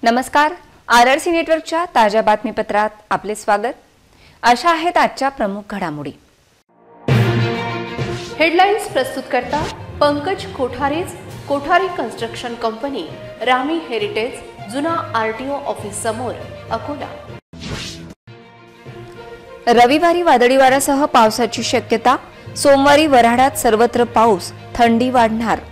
नमस्कार, आरआरसी नेटवर्कच्या ताज्या बातमीपत्रात आपले स्वागत। अशा आहेत आजच्या प्रमुख घडामोडी। हेडलाइन्स प्रस्तुत करता पंकज कोठारेज, कोठारी कन्स्ट्रक्शन कंपनी, रामी हेरिटेज, जुना आरटीओ ऑफिस समोर, अकोला। रविवारी वादळी वाऱ्यासह पावसाची शक्यता, सोमवारी वऱ्हाडात सर्वत्र पाऊस, थंडी वाढणार।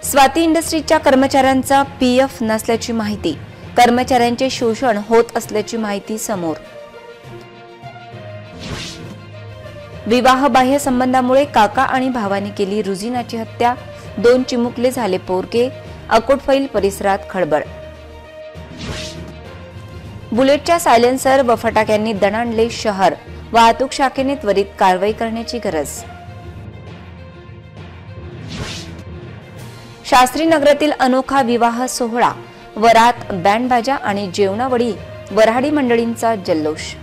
स्वाती इंडस्ट्रीजच्या कर्मचाऱ्यांचा पीएफ नसल्याची माहिती, कर्मचाऱ्यांचे शोषण होत असल्याची माहिती समोर। विवाहबाह्य संबंधामुळे काका आणि भावाने केली रुजिनाची हत्या, 2 चिमुकले झाले पोरके, अकोटफैल परिसरात खळबळ। बुलेटच्या सायलेन्सर व फटाक्यांनी दणाणले शहर, वाहतूक शाखेने त्वरित कारवाई करण्याची गरज। शास्त्री नगरातील अनोखा विवाह सोहळा, वरात, बँडबाजा आणि जेवणावळी, वऱ्हाडी मंडळींचा जल्लोष।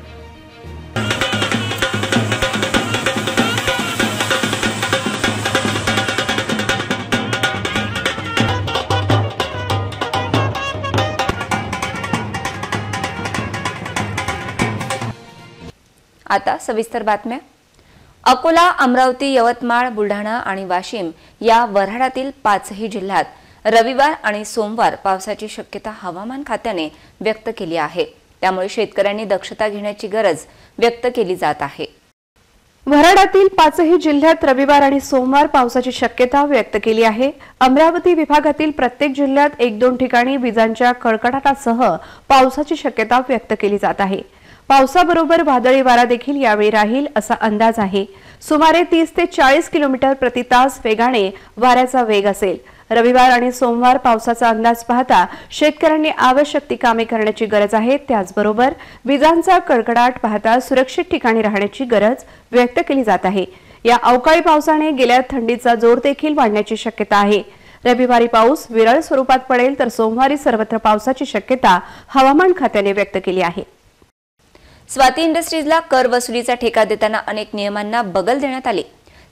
आता सविस्तर बातम्या। अकोला, अमरावती, यवतमाळ, बुलढाणा आणि वाशिम या वऱ्हाडातील 5ही जिल्ह्यात रविवार आणि सोमवार पावसाची शक्यता हवामान खात्याने व्यक्त केली आहे। त्यामुळे शेतकऱ्यांनी दक्षता घेण्याची गरज व्यक्त केली जात आहे। वऱ्हाडातील 5ही जिल्ह्यात रविवार आणि सोमवार पावसाची शक्यता व्यक्त केली आहे। अमरावती विभागातील प्रत्येक जिल्ह्यात 1-2 ठिकाणी विजांच्या कडकडाटासह पावसाची शक्यता व्यक्त केली जात आहे। पावसाबरोबर वादळी वारा देखील यावेळी राहील असा अंदाज आहे। सुमारे 30 ते 40 किलोमीटर प्रति तास वेगाने वाऱ्याचा वेग असेल। रविवार आणि सोमवार पावसाचा अंदाज पाहता शेतकऱ्यांनी आवश्यक ती कामे करण्याची गरज आहे। त्याचबरोबर विजांचा कडकडाट पाहता सुरक्षित ठिकाणी राहण्याची गरज व्यक्त केली जात आहे। या अवकाळी पावसाने गेल्या थंडीचा जोर देखील वाढण्याची शक्यता आहे। रविवारी पाऊस विरळ स्वरूपात पडेल तर सोमवारी सर्वत्र पावसाची शक्यता हवामान खात्याने व्यक्त केली आहे। स्वाती इंडस्ट्रीजला कर वसुलीचा ठेका देताना अनेक नियमांना बगल देण्यात आली।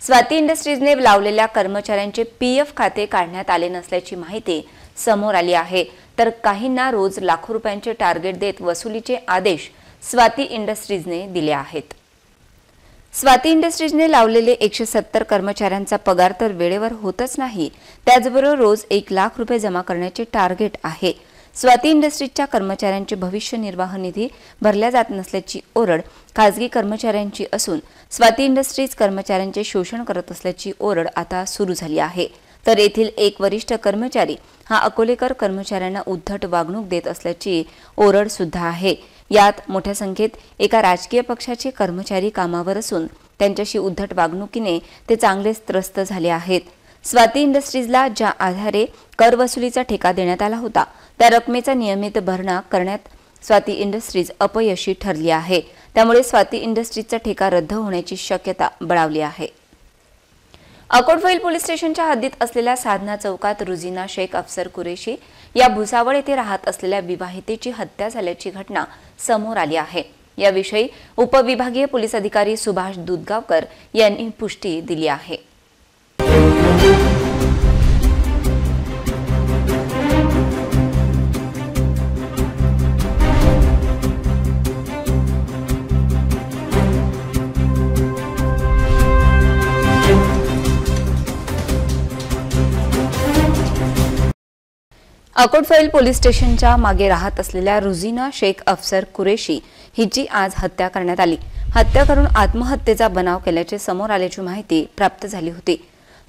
स्वाती इंडस्ट्रीजने लावलेल्या कर्मचाऱ्यांचे पीएफ खाते काढण्यात आले नसल्याची माहिती समोर आली आहे, तर काहींना रोज लाखो रुपयांचे टार्गेट देत वसुलीचे आदेश स्वाती इंडस्ट्रीजने दिले आहेत। स्वाती इंडस्ट्रीजने लावलेले 170 कर्मचाऱ्यांचा पगार तर वेळेवर होतच नाही, त्याचबरोबर रोज 1 लाख रुपये जमा करण्याचे टार्गेट आहे। स्वाती इंडस्ट्रीजच्या कर्मचाऱ्यांचे भविष्य निर्वाह निधी भरल्या जात नसल्याची ओरड खासगी कर्मचाऱ्यांची असून स्वाती इंडस्ट्रीज कर्मचाऱ्यांचे शोषण करत असल्याची ओरड आता सुरू झाली आहे। तर येथील एक वरिष्ठ कर्मचारी हा अकोलेकर कर्मचाऱ्यांना उद्धट वागणूक देत असल्याची ओरड सुद्धा आहे। यात मोठ्या संख्येत एका राजकीय पक्षाचे कर्मचारी कामावर असून त्यांच्याशी उद्धट वागणुकीने ते चांगलेच त्रस्त झाले आहेत। स्वाती इंडस्ट्रीजला ज्या आधारे कर वसुलीचा ठेका देण्यात आला होता त्या रकमेचा नियमित भरणा करण्यात स्वाती इंडस्ट्रीज अपयशी ठरली आहे। त्यामुळे स्वाती इंडस्ट्रीजचा ठेका रद्द होण्याची शक्यता बळावली आहे। अकोटफैल पोलीस स्टेशनच्या हद्दीत असलेल्या साधना चौकात रुजिना शेख अफसर कुरेशी या भुसावळ येथे राहत असलेल्या विवाहितेची हत्या झाल्याची घटना समोर आली आहे। याविषयी उपविभागीय पोलीस अधिकारी सुभाष दुधगावकर यांनी पुष्टी दिली आहे। अकोटफैल पोलीस स्टेशनच्या मागे राहत असलेल्या रुजिना शेख अफसर कुरेशी हिची आज हत्या करण्यात आली। हत्या करून आत्महत्येचा बनाव केल्याचे समोर आल्याची माहिती प्राप्त झाली होती।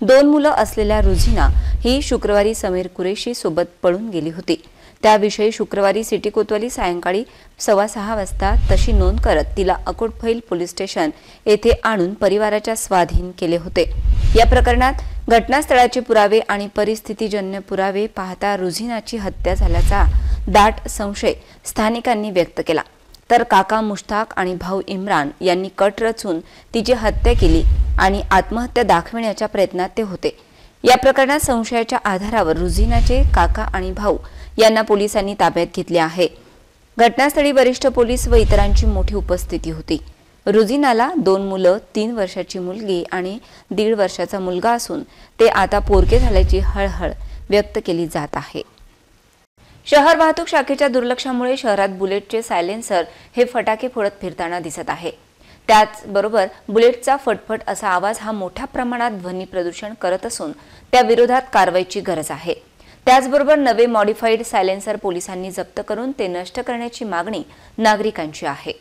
2 मुलं असलेल्या रुजिना ही शुक्रवारी समीर कुरेशी सोबत पळून गेली होती। त्याविषयी शुक्रवारी सिटी कोतवाली सायंकाळी 6:15 वाजता तशी नोंद करत तिला अकोटफैल पोलीस स्टेशन येथे आणून परिवाराच्या स्वाधीन केले होते। या प्रकरणात घटनास्थळाचे पुरावे आणि परिस्थितीजन्य पुरावे पाहता रुजिनाची हत्या झाल्याचा दाट संशय स्थानिकांनी व्यक्त केला, तर काका मुश्ताक आणि भाऊ इम्रान यांनी कट रचून तिची हत्या केली आणि आत्महत्या दाखविण्याच्या प्रयत्नात ते होते। या प्रकरणात संशयाच्या आधारावर रुजिनाचे काका आणि भाऊ यांना पोलिसांनी ताब्यात घेतले आहे। घटनास्थळी वरिष्ठ पोलीस व इतरांची मोठी उपस्थिती होती। रुजिनाला 2 मुलं, 3 वर्षाची मुलगी आणि 1.5 वर्षाचा मुलगा असून ते आता पोरके झाल्याची हळहळ व्यक्त केली जात आहे। शहर वाहतूक शाखेच्या दुर्लक्षामुळे शहरात बुलेटचे सायलेन्सर हे फटाके फोडत फिरताना दिसत आहे। त्याचबरोबर बुलेटचा फटफट असा आवाज हा मोठ्या प्रमाणात ध्वनी प्रदूषण करत असून त्या विरोधात कारवाईची गरज आहे। त्याचबरोबर नवे मॉडिफाईड सायलेन्सर पोलिसांनी जप्त करून ते नष्ट करण्याची मागणी नागरिकांची आहे।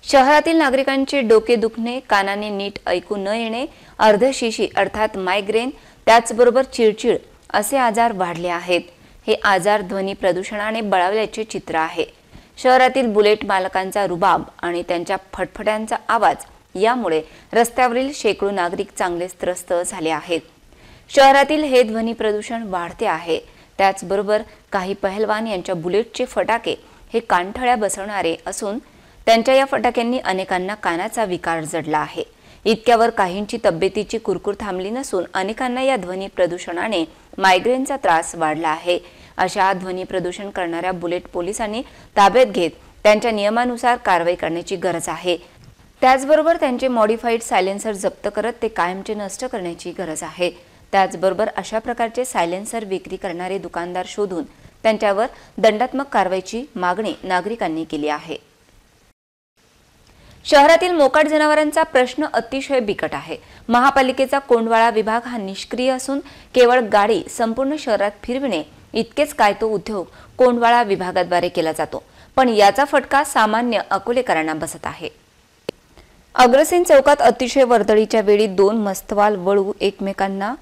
शहरातील नागरिकांचे डोके दुखणे, कानाने नीट ऐकू न येणे, अर्धशिशी अर्थात मायग्रेन, त्याचबरोबर चिडचिड असे आजार वाढले आहेत। हे आजार ध्वनी प्रदूषणाने बळावल्याचे चित्र आहे। शहरातील बुलेट मालकांचा रुबाब आणि त्यांच्या फटफट्यांचा आवाज यामुळे रस्त्यावरील शेकडो नागरिक चांगलेच त्रस्त झाले आहेत। शहरातील हे ध्वनी प्रदूषण वाढते आहे। त्याचबरोबर काही पहलवान यांच्या बुलेटचे फटाके हे कानठळ्या बसवणारे असून त्यांच्या या फटाक्यांनी अनेकांना कानाचा विकार जडला आहे। इतक्यावर काहींची तब्येतीची कुरकुर थांबली नसून अनेकांना या ध्वनी प्रदूषणाने मायग्रेनचा त्रास वाढला आहे। अशा ध्वनी प्रदूषण करणाऱ्या बुलेट पोलिसांनी ताब्यात घेत त्यांच्या नियमानुसार कारवाई करण्याची गरज आहे। त्याचबरोबर त्यांचे मॉडिफाईड सायलेन्सर जप्त करत ते कायमचे नष्ट करण्याची गरज आहे। त्याचबरोबर अशा प्रकारचे सायलेन्सर विक्री करणारे दुकानदार शोधून त्यांच्यावर दंडात्मक कारवाईची मागणी नागरिकांनी केली आहे। शहरातील मोकाट जनावरांचा प्रश्न अतिशय बिकट आहे। महापालिकेचा कोंडवाळा विभाग हा निष्क्रिय असून केवळ गाडी संपूर्ण शहरात फिरविणे इतकेच काय तो उद्योग कोंडवाळा विभागाद्वारे केला जातो, पण याचा फटका सामान्य अकोलेकरांना बसत आहे। अग्रसेन चौकात अतिशय वर्दळीच्या वेळी दोन मस्तवाल वळू एकमेकांना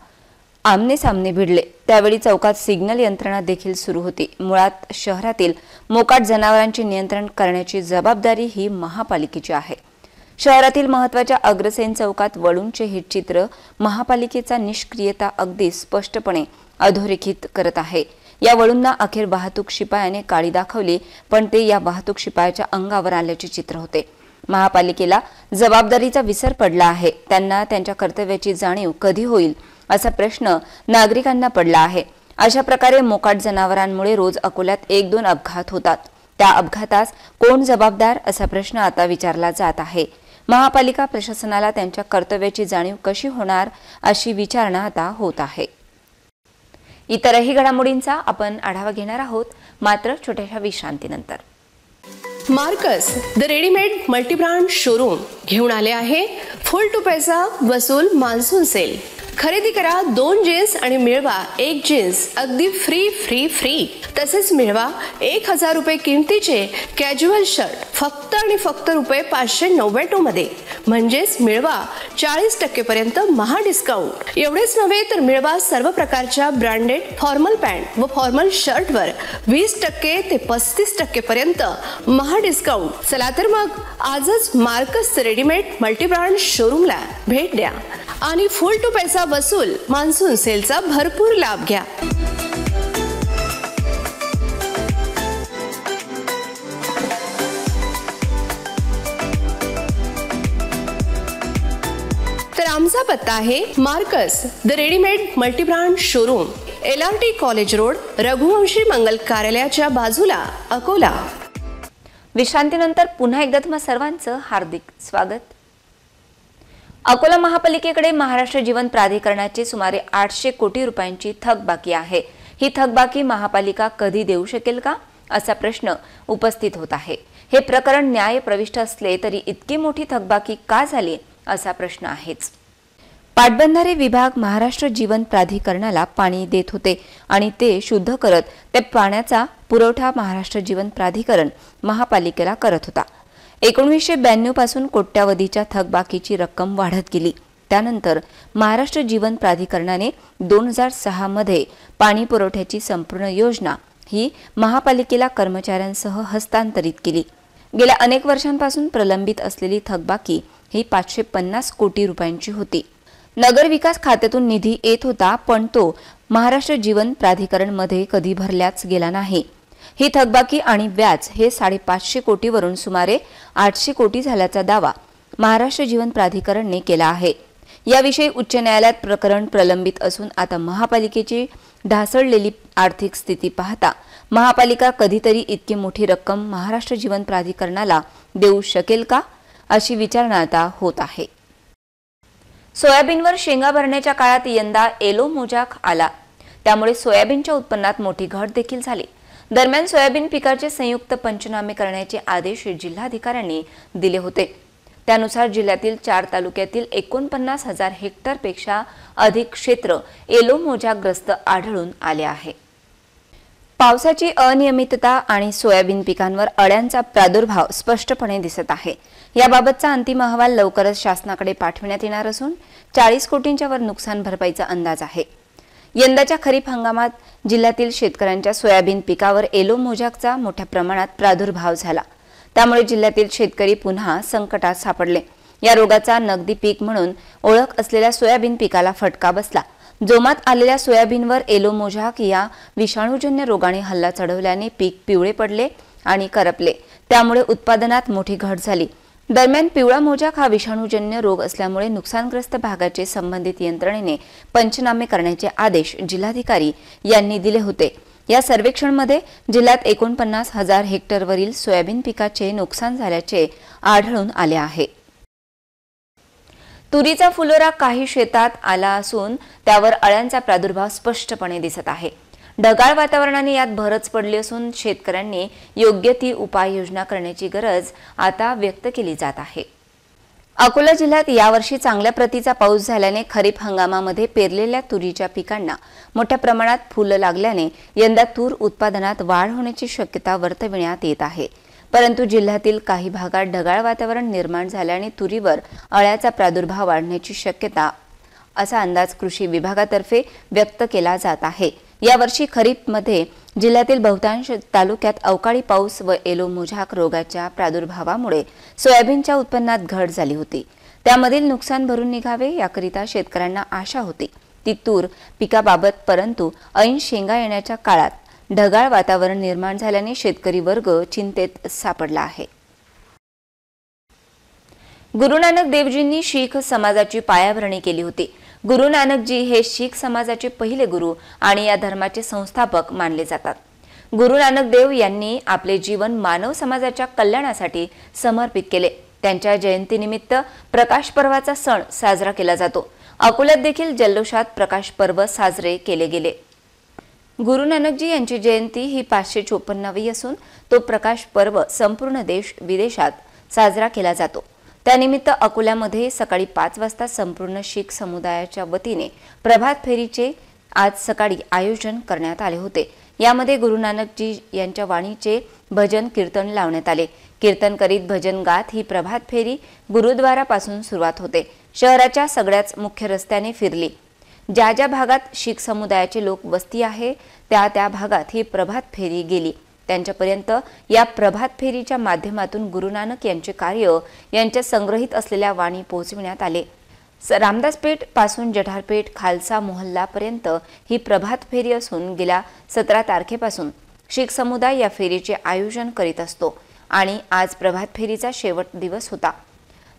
आमने सामने भिडले। त्यावेळी चौकात सिग्नल यंत्रणा देखील सुरू होती। मुळात शहरातील मोकाट जनावरांचे नियंत्रण करण्याची जबाबदारी ही महापालिकेची आहे। शहरातील महत्त्वाच्या अग्रसेन चौकात वळूंचे हे चित्र महापालिकेचा निष्क्रियता अगदी स्पष्टपणे अधोरेखित करत आहे। या वळूंना अखेर वाहतूक शिपायाने काळी दाखवली, पण ते या वाहतूक शिपायाच्या अंगावर आल्याचे चित्र होते। महापालिकेला जबाबदारीचा विसर पडला आहे। त्यांना त्यांच्या कर्तव्याची जाणीव कधी होईल असा प्रश्न नागरिकांना पडला आहे। अशा प्रकारे मोकाट जनावरांमुळे रोज अकोल्यात 1-2 अपघात होतात। त्या अपघातास कोण जबाबदार असा प्रश्न आता विचारला जात आहे। महापालिका प्रशासनाला त्यांच्या कर्तव्याची जाणीव कशी होणार अशी विचारणा आता होत आहे। इतरही घडामोडींचा आपण आढावा घेणार आहोत, मात्र छोट्याशा विश्रांतीनंतर। Marcus the readymade multibrand showroom घेऊन आले आहे फुल टू पैसा वसूल मान्सून सेल। खरेदी करा 2 जीन्स आणि मिळवा 1 जीन्स अगदी फ्री फ्री फ्री। तसेच मिळवा 1000 रुपये किमतीचे कॅज्युअल शर्ट फक्त आणि फक्त रुपये 599 मध्ये, म्हणजेच मिळवा 40% पर्यंत महा डिस्काउंट। एवढेच नव्हे तर मिळवा सर्व प्रकारच्या ब्रँडेड फॉर्मल पॅन्ट व फॉर्मल शर्टवर 20% ते 35% पर्यंत महा डिस्काउंट। चला तर मग आजच मार्कस रेडीमेड मल्टीब्रँड शोरूमला भेट द्या आणि फुल टू पैसा वसूल मान्सून सेलचा भरपूर लाभ घ्या। तर आमचा पत्ता आहे Marcus the readymade multibrand showroom, LRT college road, Raghuvanshi Mangal कार्यालयाच्या बाजूला, अकोला। विश्रांतीनंतर पुन्हा एकदा तुम्हा सर्वांचं हार्दिक स्वागत। अकोला महापालिकेकडे महाराष्ट्र जीवन प्राधिकरणाचे सुमारे 800 कोटी रुपयांची थकबाकी आहे। ही थकबाकी महापालिका कधी देऊ शकेल का असा प्रश्न उपस्थित होत आहे। हे प्रकरण न्यायप्रविष्ट असले तरी इतकी मोठी थकबाकी का झाली असा प्रश्न आहेच। पाटबंधारे विभाग महाराष्ट्र जीवन प्राधिकरणाला पाणी देत होते आणि ते शुद्ध करत त्या पाण्याचा पुरवठा महाराष्ट्र जीवन प्राधिकरण महापालिकेला करत होता। 1992 पासून कोट्यावधीच्या थकबाकीची रक्कम वाढत गेली। त्यानंतर महाराष्ट्र जीवन प्राधिकरणाने 2006 मध्ये पाणी पुरवठ्याची संपूर्ण योजना ही महापालिकेला कर्मचाऱ्यांसह हस्तांतरित केली। गेल्या अनेक वर्षांपासून प्रलंबित असलेली थकबाकी ही 550 कोटी रुपयांची होती। नगर विकास खात्यातून निधी येत होता, पण तो महाराष्ट्र जीवन प्राधिकरण मध्ये कधी भरल्याच गेला नाही। ही थकबाकी आणि व्याज हे 550 कोटीवरून सुमारे 800 कोटी झाल्याचा दावा महाराष्ट्र जीवन प्राधिकरणने केला आहे। याविषयी उच्च न्यायालयात प्रकरण प्रलंबित असून आता महापालिकेची ढासळलेली आर्थिक स्थिती पाहता महापालिका कधीतरी इतकी मोठी रक्कम महाराष्ट्र जीवन प्राधिकरणाला देऊ शकेल का अशी विचारणा आता होत आहे। सोयाबीनवर शेंगा भरण्याच्या काळात यंदा येलो मोजा आला, त्यामुळे सोयाबीनच्या उत्पन्नात मोठी घट देखील झाली। दरम्यान सोयाबीन पिकाचे संयुक्त पंचनामे करण्याचे आदेश जिल्हाधिकाऱ्यांनी दिले होते। त्यानुसार जिल्ह्यातील 4 तालुक्यातील 49,000 हेक्टरपेक्षा अधिक क्षेत्र येलो मोजाग्रस्त आढळून आले आहे। पावसाची अनियमितता आणि सोयाबीन पिकांवर अळ्यांचा प्रादुर्भाव स्पष्टपणे दिसत आहे। याबाबतचा अंतिम अहवाल लवकरच शासनाकडे पाठवण्यात येणार असून 40 कोटींच्या वर नुकसान भरपाईचा अंदाज आहे। यंदाच्या खरीप हंगामात जिल्ह्यातील शेतकऱ्यांच्या सोयाबीन पिकावर येलो मोजाकचा मोठ्या प्रमाणात प्रादुर्भाव झाला। त्यामुळे जिल्ह्यातील शेतकरी पुन्हा संकटात सापडले। या रोगाचा नगदी पीक म्हणून ओळख असलेल्या सोयाबीन पिकाला फटका बसला। जोमात आलेल्या सोयाबीनवर येलो मोजाक या विषाणूजन्य रोगाने हल्ला चढवल्याने पीक पिवळे पडले आणि करपले। त्यामुळे उत्पादनात मोठी घट झाली। दरम्यान पिवळा मोजाक हा विषाणूजन्य रोग असल्यामुळे नुकसानग्रस्त भागाचे संबंधित यंत्रणेने पंचनामे करण्याचे आदेश जिल्हाधिकारी यांनी दिले होते। या सर्वेक्षणमध्ये जिल्ह्यात 49,000 हेक्टरवरील सोयाबीन पिकाचे नुकसान झाल्याचे आढळून आले आहे। तुरीचा फुलोरा काही शेतात आला असून त्यावर अळ्यांचा प्रादुर्भाव स्पष्टपणे दिसत आहे। ढगाळ वातावरणाने यात भरच पडली असून शेतकऱ्यांनी योग्य ती उपाययोजना करण्याची गरज आता व्यक्त केली जात आहे। अकोला जिल्ह्यात यावर्षी चांगल्या प्रतीचा पाऊस झाल्याने खरीप हंगामामध्ये पेरलेल्या तुरीच्या पिकांना मोठ्या प्रमाणात फुलं लागल्याने यंदा तूर उत्पादनात वाढ होण्याची शक्यता वर्तविण्यात येत आहे। परंतु जिल्ह्यातील काही भागात ढगाळ वातावरण निर्माण झाल्याने तुरीवर अळ्याचा प्रादुर्भाव वाढण्याची शक्यता असा अंदाज कृषी विभागातर्फे व्यक्त केला जात आहे। यावर्षी खरीपमध्ये जिल्ह्यातील बहुतांश तालुक्यात अवकाळी पाऊस व येलो मोजाक रोगाच्या प्रादुर्भावामुळे सोयाबीनच्या उत्पन्नात घट झाली होती। त्यामधील नुकसान भरून निघावे याकरिता शेतकऱ्यांना आशा होती ती तूर पिकाबाबत, परंतु ऐन शेंगा येण्याच्या काळात ढगाळ वातावरण निर्माण झाल्याने शेतकरी वर्ग चिंतेत सापडला आहे। गुरु नानक देवजींनी शीख समाजाची पायाभरणी केली होती। गुरु नानकजी हे शीख समाजाचे पहिले गुरु आणि या धर्माचे संस्थापक मानले जातात। गुरु नानक देव यांनी आपले जीवन मानव समाजाच्या कल्याणासाठी समर्पित केले। त्यांच्या जयंतीनिमित्त प्रकाश पर्वाचा सण साजरा केला जातो। अकोल्यात देखील जल्लोषात प्रकाश पर्व साजरे केले गेले। गुरु नानकजी यांची जयंती ही 554वी असून तो प्रकाश पर्व संपूर्ण देश विदेशात साजरा केला जातो। त्यानिमित्त अकोल्यामध्ये सकाळी 5 वाजता संपूर्ण शीख समुदायाच्या वतीने प्रभात फेरीचे आज सकाळी आयोजन करण्यात आले होते। यामध्ये गुरु नानकजी यांच्या वाणीचे भजन कीर्तन लावण्यात आले। कीर्तन करीत भजन गात ही प्रभात फेरी गुरुद्वारापासून सुरुवात होते। शहराच्या सगळ्याच मुख्य रस्त्याने फिरली। ज्या ज्या भागात शीख समुदायाचे लोक वस्ती आहे त्या भागात ही प्रभात फेरी गेली। त्यांच्यापर्यंत या प्रभात फेरीच्या माध्यमातून गुरु नानक यांचे कार्य यांच्या संग्रहित असलेल्या वाणी पोहोचविण्यात आले। रामदासपेठ पासून जठारपेठ खालसा मोहल्लापर्यंत ही प्रभात फेरी असून गेल्या 17 तारखेपासून शीख समुदाय या फेरीचे आयोजन करीत असतो आणि आज प्रभात फेरीचा शेवट दिवस होता।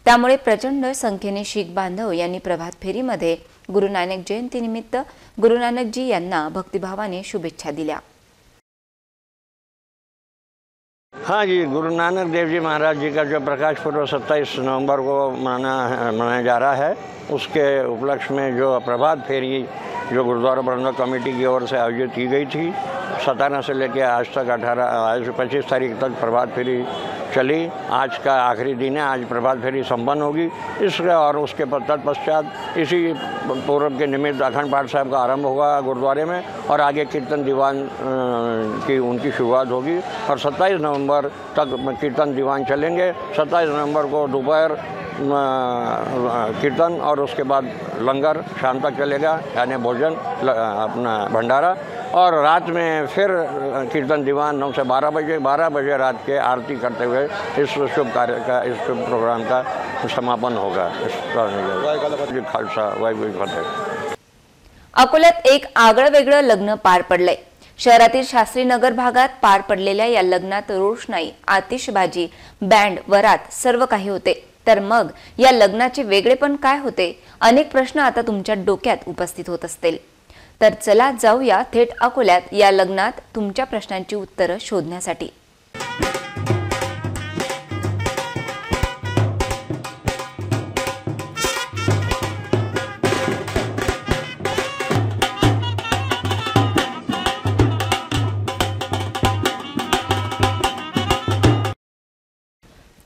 त्यामुळे प्रचंड संख्येने शीख बांधव यांनी प्रभात फेरीमध्ये गुरु नानक जयंतीनिमित्त गुरु नानकजी यांना भक्तिभावाने शुभेच्छा दिल्या। हाँ जी, गुरु नानक देव जी महाराज जी का जो प्रकाश पर्व 27 नवंबर को मनाया जा रहा है, उसके उपलक्ष्य में जो प्रभात फेरी जो गुरुद्वारा प्रबंधक कमेटी की ओर से आयोजित की गई थी, 17 से लेकर आज तक 25 तारीख तक प्रभात फेरी चली। आज का आखिरी दिन है, आज प्रभात फेरी संपन्न होगी। इसके और उसके तत्पश्चात इसी पूर्व के निमित्त अखंड पाठ साहब का आरंभ होगा गुरुद्वारे में और आगे कीर्तन दीवान की उनकी शुरुआत होगी और 27 नवंबर तक कीर्तन दीवान चलेंगे। 27 नवंबर को दोपहर कीर्तन और उसके बाद लंगर शाम तक चलेगा, यानी भोजन अपना भंडारा, और रात में फिर कीर्तन दीवान 9 से 12 बजे रात के आरती करते हुए इस शुभ कार्य का, इस शुभ प्रोग्राम का समापन होगा। खालसा वाहिगुरू फतेह। अकोल्यात एक आगळं वेगळं लग्न पार पडलंय। शहरातील शास्त्री नगर भागात पार पडलेल्या या लग्नात रोषणाई, आतिषबाजी, बँड, वरात सर्व काही होते। तर मग या लग्नाचे वेगळेपण काय होते? अनेक प्रश्न आता तुमच्या डोक्यात उपस्थित होत असतील। तर चला जाऊया थेट अकोल्यात या लग्नात तुमच्या प्रश्नांची उत्तरं शोधण्यासाठी।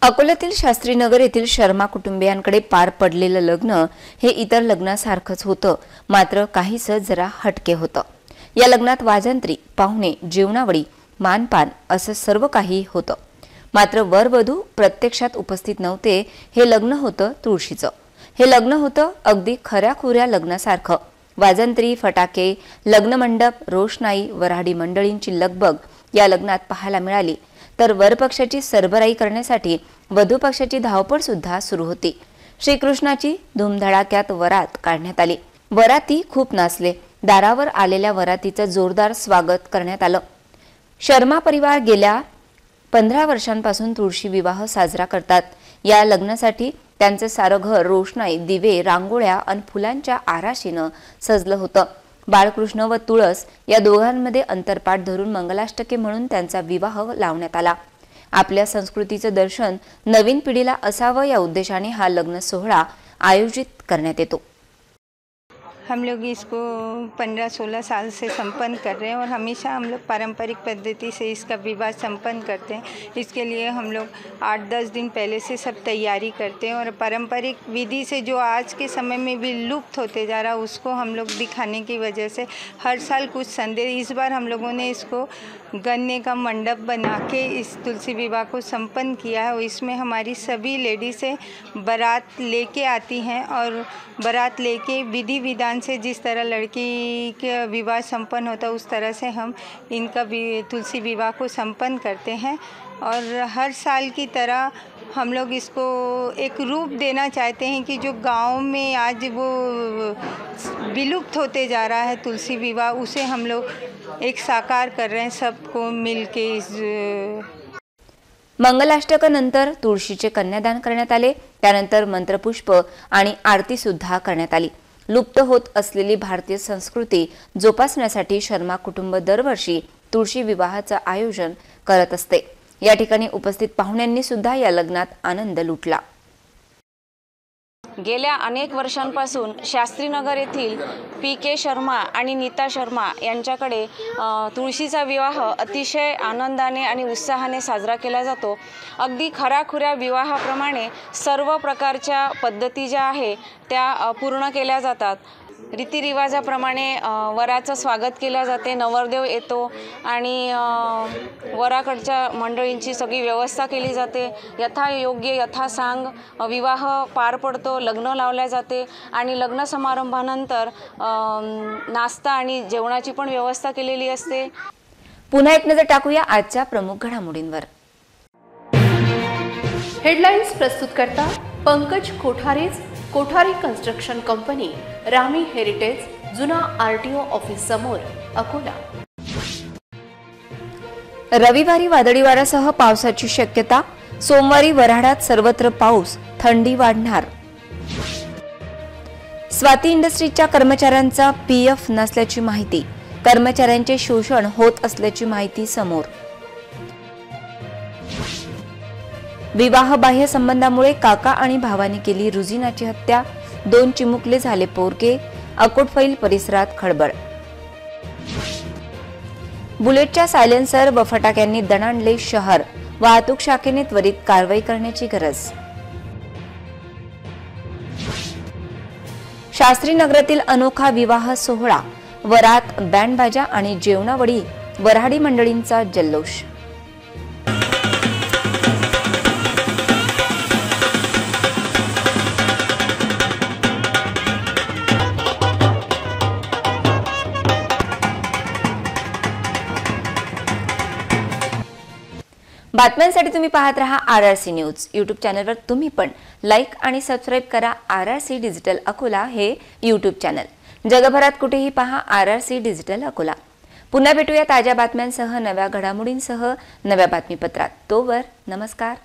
अकोल्यातील शास्त्रीनगर येथील शर्मा कुटुंबियांकडे पार पडलेलं लग्न हे इतर लग्नासारखंच होतं, मात्र काहीसं जरा हटके होतं. या लग्नात वाजंत्री, पाहुणे, जेवणावळी, मानपान असं सर्व काही होतं. मात्र वरवधू प्रत्यक्षात उपस्थित नव्हते. हे लग्न होतं तुळशीचं. हे लग्न होतं अगदी खऱ्याखुऱ्या लग्नासारखं. वाजंत्री, फटाके, लग्नमंडप, रोषणाई, वऱ्हाडी मंडळींची लगबग या लग्नात पाहायला मिळाली. तर वरपक्षाची सरबराई करण्यासाठी वधूपक्षाची धावपळ सुद्धा सुरू होती. श्रीकृष्णाची धूमधडाक्यात वरात काढण्यात आली. वराती खूप नाचले. दारावर आलेल्या वरातीचं जोरदार स्वागत करण्यात आलं. शर्मा परिवार गेल्या 15 वर्षांपासून तुळशी विवाह साजरा करतात. या लग्नासाठी त्यांचं सारं घर रोषणाई, दिवे, रांगोळ्या आणि फुलांच्या आराशीनं सजलं होतं. बाळकृष्ण व तुळस या दोघांमध्ये अंतरपाठ धरून मंगलाष्टके म्हणून त्यांचा विवाह लावण्यात आला. आपल्या संस्कृतीचं दर्शन नवीन पिढीला असावं या उद्देशाने हा लग्न सोहळा आयोजित करण्यात येतो. हम लोग इसको 15-16 साल से संपन्न कर रहे हैं और हमेशा हम लोग पारंपरिक पद्धति से इसका विवाह संपन्न करते हैं. इसके लिए हम लोग 8-10 दिन पहले से सब तैयारी करते हैं और पारंपरिक विधि से जो आज के समय में भी लुप्त होते जा रहा उसको हम लोग दिखाने की वजह से हर साल कुछ संदेश. इस बार हम लोगों ने इसको गन्ने का मंडप बना के इस तुलसी विवाह को संपन्न किया है. इसमें हमारी सभी लेडीज़ें बारात लेके आती हैं और बारात लेके विधि विधान से जिस तरह लड़की के विवाह संपन्न होता है उस तरह से हम इनका तुलसी विवाह को संपन्न करते हैं. और हर साल की तरह हम लोग इसको एक रूप देना चाहते हैं कि जो गांव में आज वो विलुप्त होते जा रहा है तुलसी विवाह, उसे हम लोग एक साकार कर रहे हैं सबको मिलके. इस मंगलाष्टकानंतर तुळशीचे कन्यादान करण्यात आले. त्यानंतर मंत्रपुष्प आणि आरती सुद्धा करण्यात आली. लुप्त होत असलेली भारतीय संस्कृती जोपासण्यासाठी शर्मा कुटुंब दरवर्षी तुळशी विवाहाचं आयोजन करत असते. या ठिकाणी उपस्थित पाहुण्यांनी सुद्धा या लग्नात आनंद लुटला. गेल्या अनेक वर्षांपासून शास्त्रीनगर येथील PK शर्मा आणि नीता शर्मा यांच्याकडे तुळशीचा विवाह अतिशय आनंदाने आणि उत्साहाने साजरा केला जातो. अगदी खऱ्याखुऱ्या विवाहाप्रमाणे सर्व प्रकारच्या पद्धती ज्या आहे त्या पूर्ण केल्या जातात. रीतिरिवाजाप्रमाणे वराचं स्वागत केलं जाते. नवरदेव येतो आणि वराकडच्या मंडळींची सगळी व्यवस्था केली जाते. यथायोग्य यथासांग विवाह पार पडतो. लग्न लावले जाते आणि लग्न समारंभानंतर नाश्ता आणि जेवणाची पण व्यवस्था केलेली असते. पुन्हा एक नजर टाकूया आजच्या प्रमुख घडामोडींवर. हेडलाइन्स प्रस्तुत करता पंकज कोठारेज, कोठारी कन्स्ट्रक्शन कंपनी, रामी हेरिटेज, जुना RTO ऑफिस समोर, अकोला. रविवारी वादळी वाऱ्यासह पावसाची शक्यता. सोमवारी वऱ्हाडात सर्वत्र पाऊस, थंडी वाढणार. स्वाती इंडस्ट्रीजच्या कर्मचाऱ्यांचा PF नसल्याची माहिती. कर्मचाऱ्यांचे शोषण होत असल्याची माहिती समोर. विवाहबाह्य संबंधामुळे काका आणि भावाने केली रुजिनाची हत्या. 2 चिमुकले झाले पोरके. अकोटफैल परिसरात खळबळ. बुलेटच्या सायलेन्सर व फटाक्यांनी दणाणले शहर. वाहतूक शाखेने त्वरित कारवाई करण्याची गरज. शास्त्रीनगरातील अनोखा विवाह सोहळा. वरात, बँडबाजा आणि जेवणावळी. वऱ्हाडी मंडळींचा जल्लोष. बातम्यांसाठी तुम्ही पाहत रहा RRC न्यूज. यूट्यूब चॅनलवर तुम्ही पण लाईक आणि सबस्क्राईब करा RRC डिजिटल अकोला हे यूट्यूब चॅनल. जगभरात कुठेही पहा RRC डिजिटल अकोला. पुन्हा भेटूया ताज्या बातम्यांसह, नव्या घडामोडींसह, नव्या बातमीपत्रात. तोवर नमस्कार.